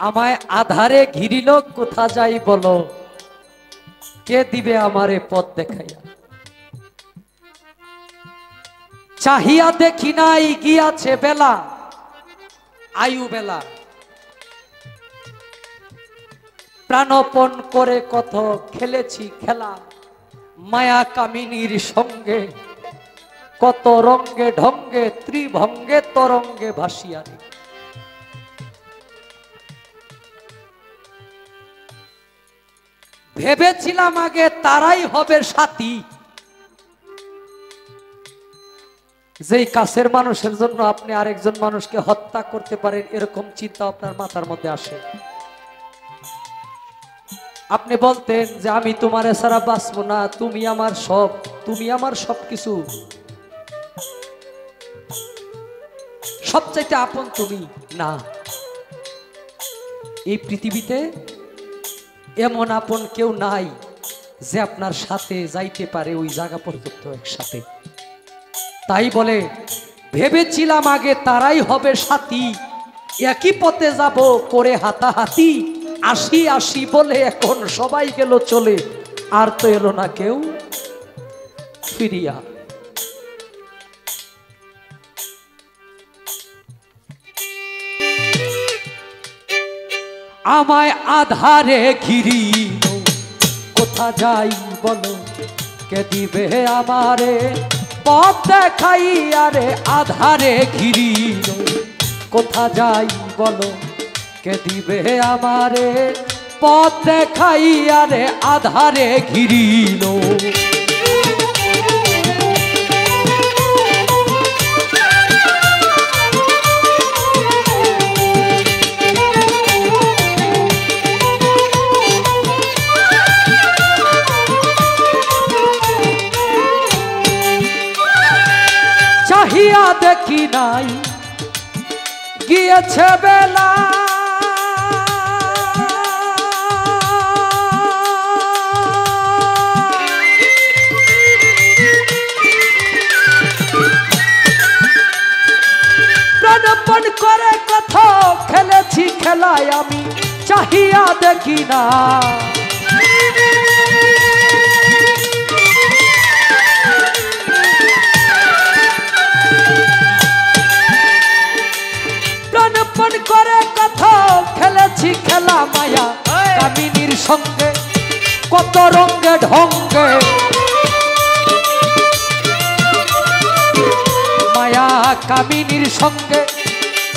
আমায় আধারে ঘিরিল কোথা যাই বলো, কে দিবে আমারে পথ দেখাইয়া। চাহিয়া দেখি নাই গিয়াছে বেলা, আয়ু বেলা। প্রাণপণ করে কত খেলেছি খেলা, মায়া কামিনীর সঙ্গে কত রঙ্গে ঢঙ্গে ত্রিভঙ্গে তরঙ্গে ভাসিয়ারে। ভেবেছিলাম আগে তারাই হবে সাথী, যেই কাছের মানুষের জন্য আপনি আরেকজন মানুষকে হত্যা করতে পারেন, এরকম চিন্তা আপনার মাথার মধ্যে আসে। আপনি বলতেন যে আমি তোমার ছাড়া বাঁচবো না, তুমি আমার সব, তুমি আমার সবকিছু, সবচাইতে আপন তুমি। না, এই পৃথিবীতে এমন আপন কেউ নাই যে আপনার সাথে যাইতে পারে ওই জায়গা পর্যন্ত একসাথে। তাই বলে ভেবেছিলাম আগে তারাই হবে সাথী, একই পথে যাব করে হাতাহাতি। আসি আসি বলে এখন সবাই গেল চলে, আর তো এলো না কেউ ফিরিয়া। আমায় আধারে ঘিরি কোথা যাই বলো, কে দিবে আমারে পথ দেখাই। আরে আধারে ঘিরি কোথা যাই বলো, কে দিবে আমারে পথ দেখাই। আরে আধারে ঘিরিল চাহিয়া দেখি নাই গিয়েছে বেলা, প্রাণপণ করে কত খেলেছি খেলায় আমি, চাহিয়া দেখি না। প্রাণপণ করে কত খেলেছি খেলা, মায়া কামিনীর সঙ্গে কত রঙ্গে ঢঙ্গে, মায়া কামিনীর সঙ্গে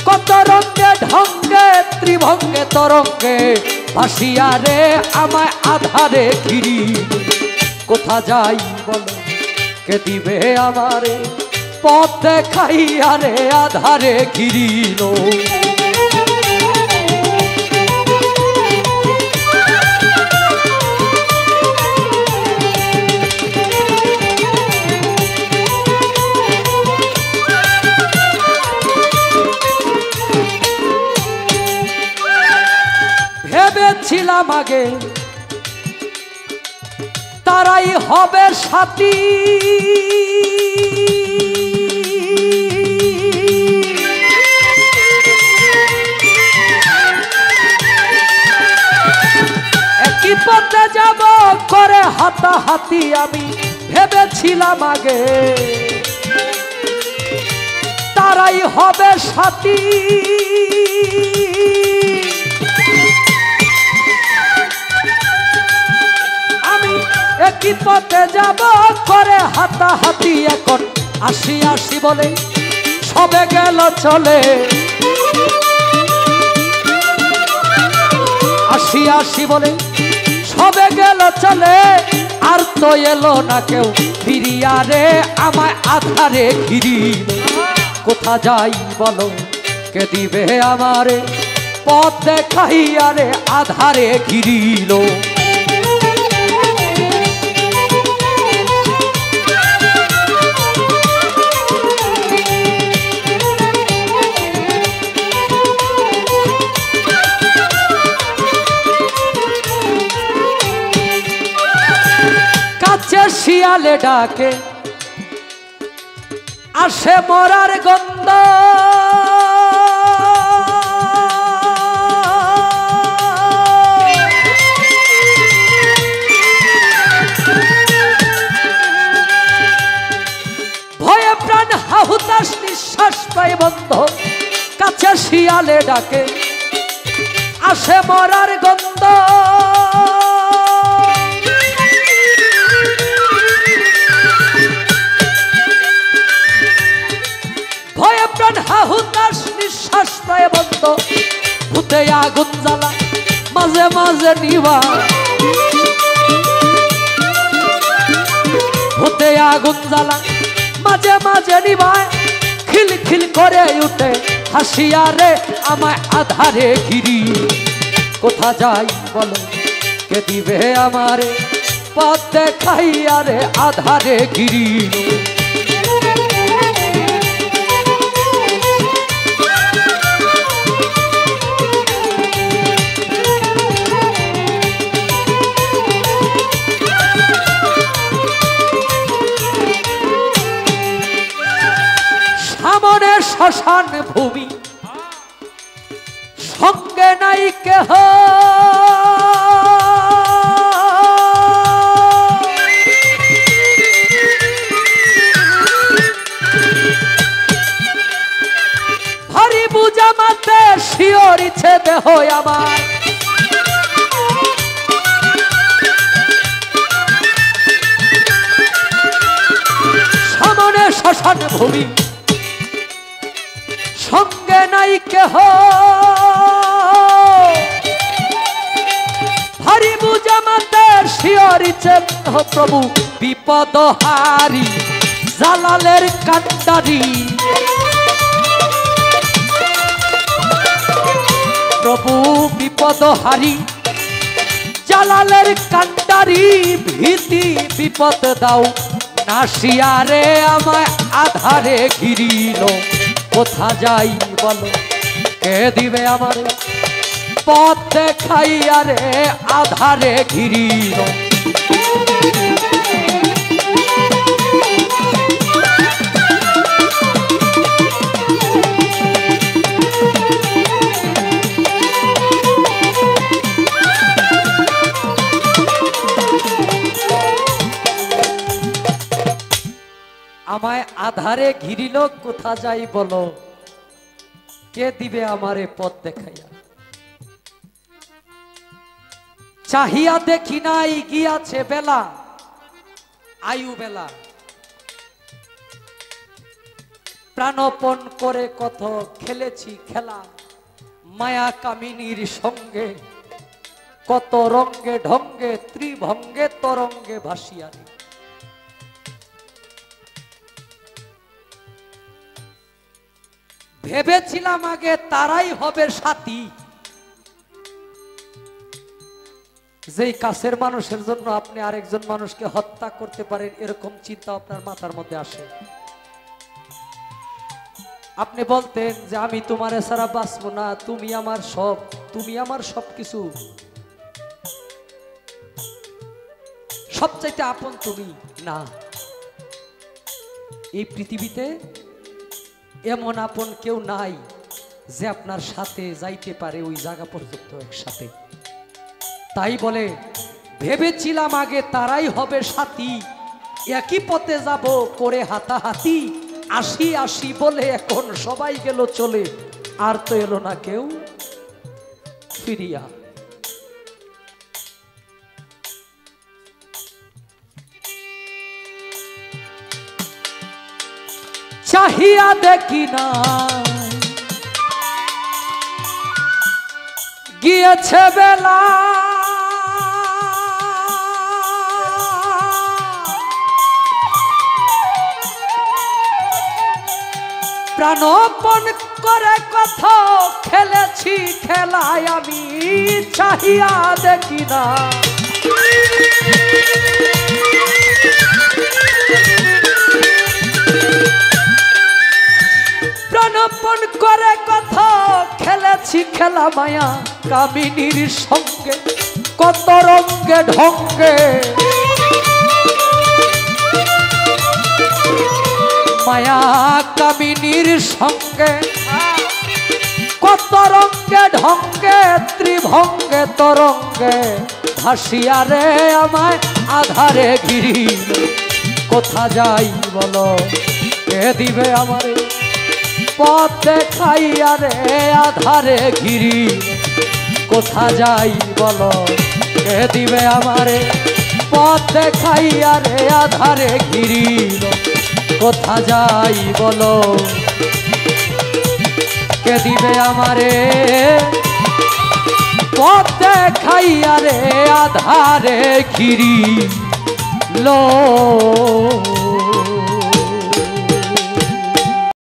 কত রঙ্গে ঢঙ্গে ত্রিভঙ্গে তরঙ্গে ভাসিয়া রে। আমায় আধারে ঘিরি কোথা যাই বলো, কে দিবে আমারে পথ দেখাইয়া রে আধারে ঘিরিল। ভেবেছিলাম আগে তারাই হবে সাথী, একই পথে যাব করে হাতাহাতি। আমি ভেবেছিলাম আগে তারাই হবে সাথী, আমি একই পথে যাব করে হাতাহাতি। এখন আসি আসি বলে সবে গেল চলে, আসি আসি বলে সবে গেল চলে, আর তো এলো না কেউ ফিরিয়া রে। আমায় আধারে ঘিরিল কোথা যাই বলো, কে দিবে আমারে পথ দেখাইয়া রে আধারে ঘিরিল। শিয়ালে ডাকে আসে মরার গন্ধ, শিয়ালে ডাকে আসে মরার গন্ধ ভয়ে প্রাণ হাহুতাশ নিঃশ্বাস প্রায় বন্ধ ভূতে আগুন জ্বালা মাঝে মাঝে নিভা ভূতে আগুন জ্বালা মাঝে মাঝে নিভায় খিল খিল করে উঠে হাসিয়া রে আমায় আধারে ঘিরি কোথা যাই বলো কে দিবে আমারে পথ দেখাইয়া রে আধারে ঘিরি সামনে শ্মশান ভূমি সঙ্গে নাই কেহ ভারী বুঝা মাতে শিওরিছে দেহ আমার সামনে শ্মশান ভূমি সঙ্গে নাই কেহ ভারী বুঝা মাতে শিওরিছে প্রভু বিপদ হারি জালালের কান্ডারি প্রভু বিপদ হারি জালালের কান্ডারি ভীতি বিপদ দাও নাসিয়া রে আমায় আধারে ঘিরিল কোথা যাই বলো কে দিবে আমারে পথ দেখাইয়া রে আধারে ঘিরিল আমায় আধারে ঘিরিল কোথা যাই বলো কে দিবে আমারে পথ দেখাইয়া চাহিয়া দেখি নাই গিয়াছে বেলা আয়ু বেলা প্রাণপণ করে কত খেলেছি খেলা মায়া কামিনীর সঙ্গে কত রঙ্গে ঢঙ্গে ত্রিভঙ্গে তরঙ্গে ভাসিয়ারে ভেবেছিলাম আগে তারাই হবে সাথী যেই কাছের মানুষের জন্য আপনি আরেকজন মানুষকে হত্যা করতে পারেন এরকম চিন্তা আপনার মাথার মধ্যে আসে আপনি বলতেন যে আমি তোমারে ছাড়া বাঁচবো না তুমি আমার সবকিছু সবচাইতে আপন তুমি না এই পৃথিবীতে এমন আপন কেউ নাই যে আপনার সাথে যাইতে পারে ওই জায়গা পর্যন্ত একসাথে তাই বলে ভেবেছিলাম আগে তারাই হবে সাথী একই পথে যাব করে হাতাহাতি আসি আসি বলে এখন সবাই গেল চলে আর তো এলো না কেউ ফিরিয়া চাহিয়া দেখি না গিয়েছে বেলা প্রাণপণ করে কথা খেলেছি খেলায় আমি চাহিয়া দেখি না প্রাণপণ করে কথা খেলেছি খেলা মায়া কামিনীর সঙ্গে কত রঙ্গে ঢঙ্গে মায়া কামিনীর সঙ্গে কত রঙ্গে ঢঙ্গে ত্রিভঙ্গে তরঙ্গে ভাসিয়া রে আমায় আধারে ঘিরিল কোথা যাই বলো কে দিবে আমারে পথ দেখাইয়া রে আধারে ঘিরি কোথা যাই বলো কে দিবে আমারে পথ দেখাইয়া রে আধারে ঘিরি কোথা যাই বলো কে দিবে আমারে পথ দেখাইয়া রে আধারে ঘিরি লো